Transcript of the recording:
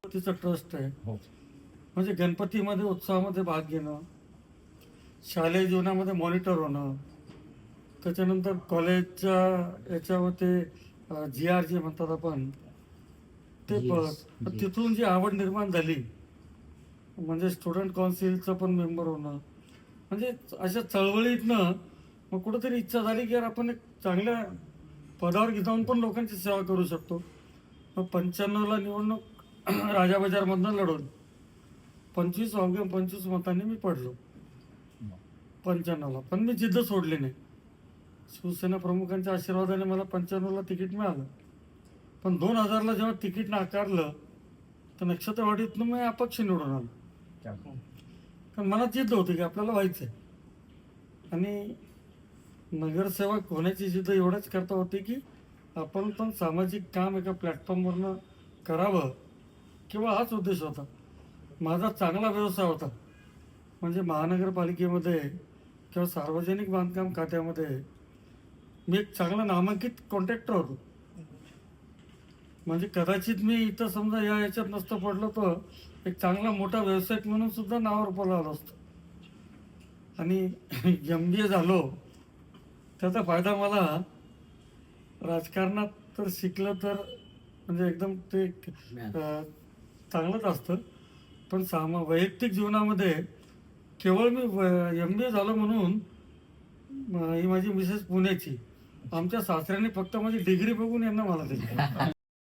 गणपतीचं ट्रस्ट आहे. हो. म्हणजे गणपतीमध्ये उत्सवामध्ये भाग घेणं, शालेय जीवनामध्ये मॉनिटर होणं, त्याच्यानंतर कॉलेजच्या याच्यावर ते GR जे म्हणतात आपण ते तिथून जी आवड निर्माण झाली, म्हणजे स्टुडंट काउन्सिलचं पण मेंबर होणं, म्हणजे अशा चळवळीतनं मग कुठंतरी इच्छा झाली की यार आपण एक चांगल्या पदावर जाऊन पण लोकांची सेवा करू शकतो. मग 95ला निवडणूक राजा बाजारमधनं लढवली. 25 मतांनी मी पडलो 95ला. पण मी जिद्द सोडली नाही. शिवसेना प्रमुखांच्या आशीर्वादाने मला 95ला तिकीट मिळालं. पण 2000ला जेव्हा तिकीट नाकारलं तर नक्षत्रवाडीतनं मी अपक्ष निवडून आलो. कारण मनात जिद्द होती की आपल्याला व्हायचं आहे. आणि नगरसेवक होण्याची जिद्द एवढंच करता होती की आपण पण सामाजिक काम एका प्लॅटफॉर्मवरनं करावं, किंवा हाच उद्देश होता. माझा चांगला व्यवसाय होता. म्हणजे महानगरपालिकेमध्ये किंवा सार्वजनिक बांधकाम खात्यामध्ये मी एक चांगला नामांकित कॉन्ट्रॅक्टर होतो. म्हणजे कदाचित मी इथं समजा याच्यात नसतं पडलो तर एक चांगला मोठा व्यावसायिक म्हणून सुद्धा नावावर रुपाला आलो असतो. आणि MBA झालो त्याचा फायदा मला राजकारणात तर शिकलं तर म्हणजे एकदम ते चांगलंच असतं. पण वैयक्तिक जीवनामध्ये केवळ मी MBA झालो म्हणून ही माझी मिसेस पुण्याची, आमच्या सासऱ्याने फक्त माझी डिग्री बघून यांना मला दिली.